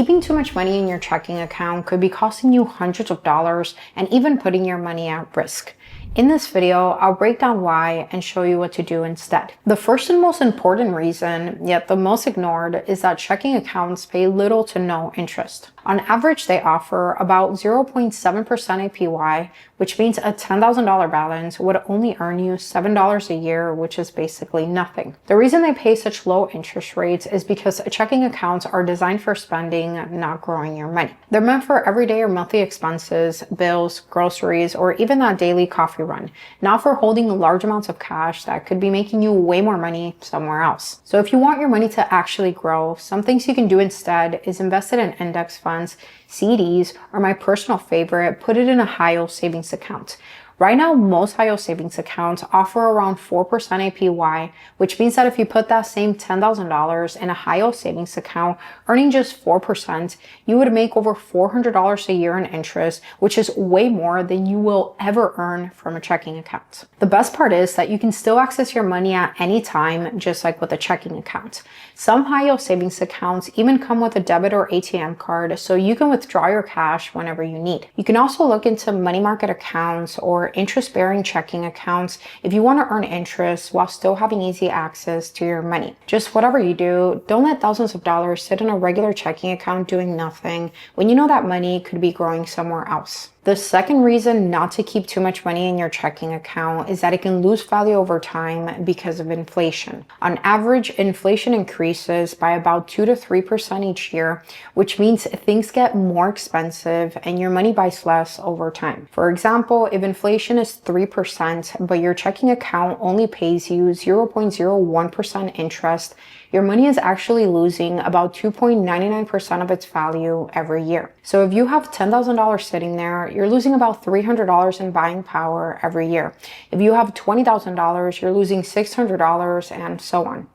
Keeping too much money in your checking account could be costing you hundreds of dollars and even putting your money at risk. In this video, I'll break down why and show you what to do instead. The first and most important reason, yet the most ignored, is that checking accounts pay little to no interest. On average, they offer about 0.7% APY, which means a $10,000 balance would only earn you $7 a year, which is basically nothing. The reason they pay such low interest rates is because checking accounts are designed for spending, not growing your money. They're meant for everyday or monthly expenses, bills, groceries, or even that daily coffee run, not for holding large amounts of cash that could be making you way more money somewhere else. So if you want your money to actually grow, some things you can do instead is invest it in index funds, CDs, or my personal favorite, put it in a high-yield savings account. Right now, most high-yield savings accounts offer around 4% APY, which means that if you put that same $10,000 in a high-yield savings account, earning just 4%, you would make over $400 a year in interest, which is way more than you will ever earn from a checking account. The best part is that you can still access your money at any time, just like with a checking account. Some high-yield savings accounts even come with a debit or ATM card, so you can withdraw your cash whenever you need. You can also look into money market accounts or interest-bearing checking accounts if you want to earn interest while still having easy access to your money. Just whatever you do, don't let thousands of dollars sit in a regular checking account doing nothing when you know that money could be growing somewhere else. The second reason not to keep too much money in your checking account is that it can lose value over time because of inflation. On average, inflation increases by about 2 to 3% each year, which means things get more expensive and your money buys less over time. For example, if inflation is 3%, but your checking account only pays you 0.01% interest, your money is actually losing about 2.99% of its value every year. So if you have $10,000 sitting there, you're losing about $300 in buying power every year. If you have $20,000, you're losing $600 and so on.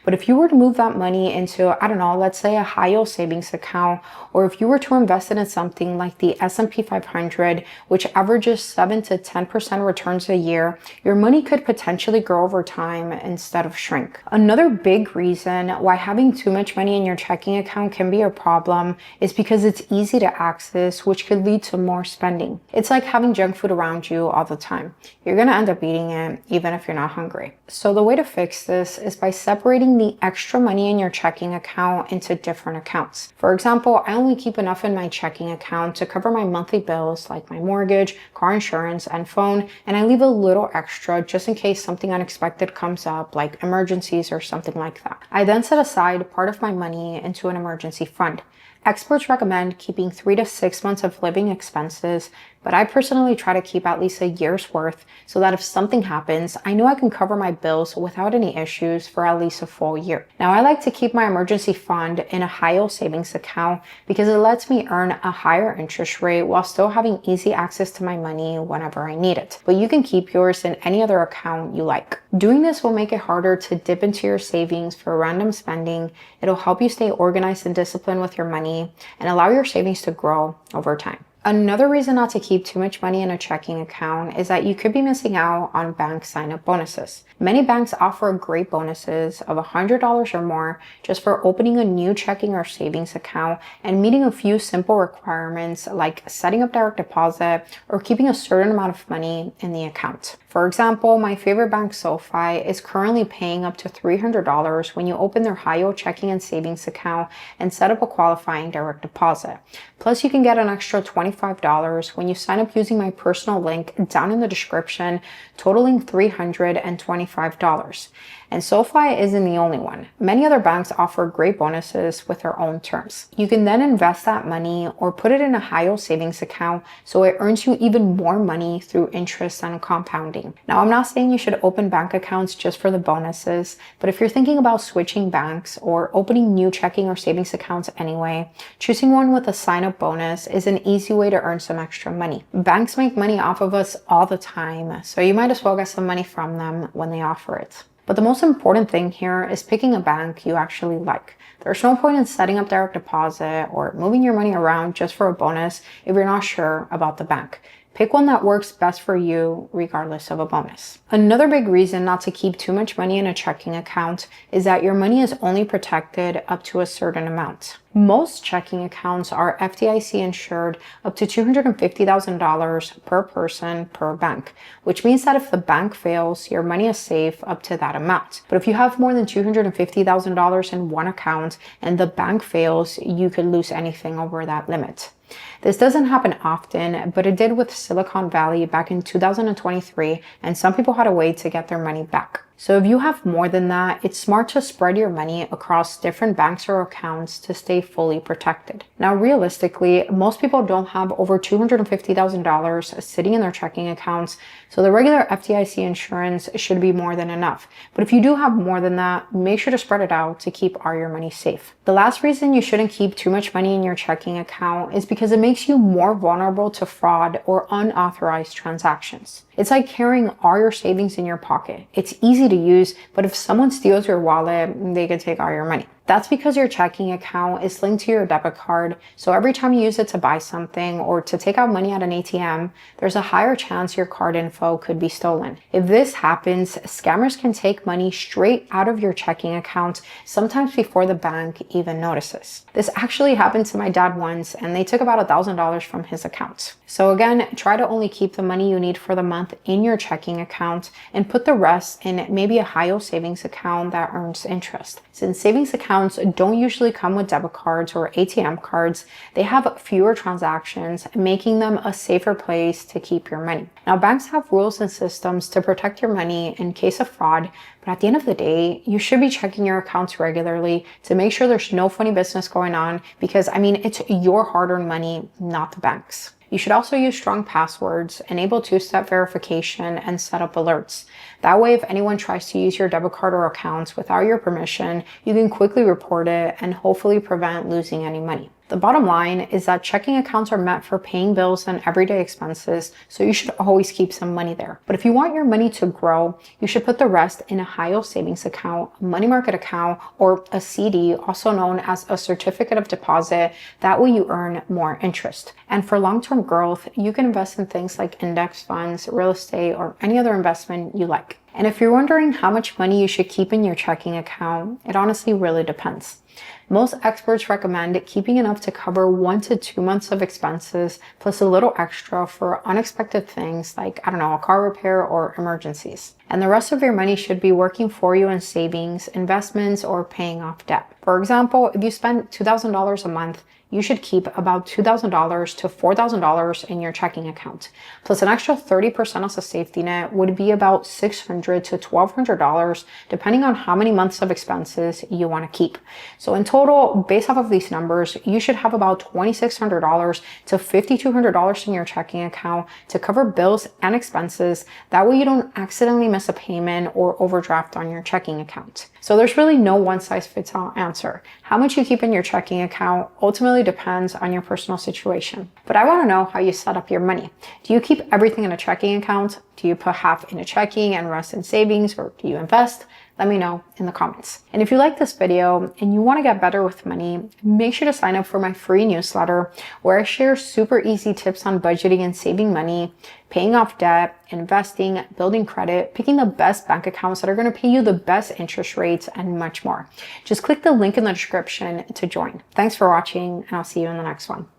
But if you were to move that money into, I don't know, let's say a high-yield savings account, or if you were to invest it in something like the S&P 500, which averages 7 to 10% returns a year, your money could potentially grow over time instead of shrink. Another big reason why having too much money in your checking account can be a problem is because it's easy to access, which could lead to more spending. It's like having junk food around you all the time. You're going to end up eating it even if you're not hungry. So the way to fix this is by separating the extra money in your checking account into different accounts. For example, I only keep enough in my checking account to cover my monthly bills like my mortgage, car insurance, and phone, and I leave a little extra just in case something unexpected comes up like emergencies or something like that. I then set aside part of my money into an emergency fund. Experts recommend keeping 3 to 6 months of living expenses, but I personally try to keep at least a year's worth so that if something happens, I know I can cover my bills without any issues for at least a full year. Now, I like to keep my emergency fund in a high-yield savings account because it lets me earn a higher interest rate while still having easy access to my money whenever I need it. But you can keep yours in any other account you like. Doing this will make it harder to dip into your savings for random spending. It'll help you stay organized and disciplined with your money and allow your savings to grow over time. Another reason not to keep too much money in a checking account is that you could be missing out on bank sign-up bonuses. Many banks offer great bonuses of $100 or more just for opening a new checking or savings account and meeting a few simple requirements like setting up direct deposit or keeping a certain amount of money in the account. For example, my favorite bank, SoFi, is currently paying up to $300 when you open their high-yield checking and savings account and set up a qualifying direct deposit. Plus, you can get an extra $25 when you sign up using my personal link down in the description, totaling $325. And SoFi isn't the only one. Many other banks offer great bonuses with their own terms. You can then invest that money or put it in a high-yield savings account so it earns you even more money through interest and compounding. Now, I'm not saying you should open bank accounts just for the bonuses, but if you're thinking about switching banks or opening new checking or savings accounts anyway, choosing one with a sign-up bonus is an easy way to earn some extra money. Banks make money off of us all the time, so you might as well get some money from them when they offer it. But the most important thing here is picking a bank you actually like. There's no point in setting up direct deposit or moving your money around just for a bonus if you're not sure about the bank. Pick one that works best for you, regardless of a bonus. Another big reason not to keep too much money in a checking account is that your money is only protected up to a certain amount. Most checking accounts are FDIC insured up to $250,000 per person per bank, which means that if the bank fails, your money is safe up to that amount. But if you have more than $250,000 in one account and the bank fails, you could lose anything over that limit. This doesn't happen often, but it did with Silicon Valley back in 2023, and some people had a way to get their money back. So if you have more than that, it's smart to spread your money across different banks or accounts to stay fully protected. Now, realistically, most people don't have over $250,000 sitting in their checking accounts, so the regular FDIC insurance should be more than enough. But if you do have more than that, make sure to spread it out to keep all your money safe. The last reason you shouldn't keep too much money in your checking account is because it makes you more vulnerable to fraud or unauthorized transactions. It's like carrying all your savings in your pocket. It's easy to use, but if someone steals your wallet, they could take all your money. That's because your checking account is linked to your debit card, so every time you use it to buy something or to take out money at an ATM, there's a higher chance your card info could be stolen. If this happens, scammers can take money straight out of your checking account, sometimes before the bank even notices. This actually happened to my dad once, and they took about $1,000 from his account. So again, try to only keep the money you need for the month in your checking account and put the rest in maybe a high-yield savings account that earns interest. Since savings accounts don't usually come with debit cards or ATM cards, they have fewer transactions, making them a safer place to keep your money. Now, banks have rules and systems to protect your money in case of fraud, but at the end of the day, you should be checking your accounts regularly to make sure there's no funny business going on because, it's your hard-earned money, not the bank's. You should also use strong passwords, enable two-step verification, and set up alerts. That way, if anyone tries to use your debit card or accounts without your permission, you can quickly report it and hopefully prevent losing any money. The bottom line is that checking accounts are meant for paying bills and everyday expenses, so you should always keep some money there. But if you want your money to grow, you should put the rest in a high-yield savings account, a money market account, or a CD, also known as a certificate of deposit. That way you earn more interest. And for long-term growth, you can invest in things like index funds, real estate, or any other investment you like. And if you're wondering how much money you should keep in your checking account, it honestly really depends. Most experts recommend keeping enough to cover 1 to 2 months of expenses, plus a little extra for unexpected things like, a car repair or emergencies. And the rest of your money should be working for you in savings, investments, or paying off debt. For example, if you spend $2,000 a month, you should keep about $2,000 to $4,000 in your checking account. Plus an extra 30% as a safety net would be about $600 to $1,200, depending on how many months of expenses you want to keep. So in total, based off of these numbers, you should have about $2,600 to $5,200 in your checking account to cover bills and expenses. That way you don't accidentally miss a payment or overdraft on your checking account. So there's really no one-size-fits-all answer. How much you keep in your checking account ultimately depends on your personal situation. But I want to know how you set up your money. Do you keep everything in a checking account? Do you put half in a checking and rest in savings, or do you invest? Let me know in the comments. And if you like this video and you want to get better with money, make sure to sign up for my free newsletter where I share super easy tips on budgeting and saving money, paying off debt, investing, building credit, picking the best bank accounts that are going to pay you the best interest rates, and much more. Just click the link in the description to join. Thanks for watching, and I'll see you in the next one.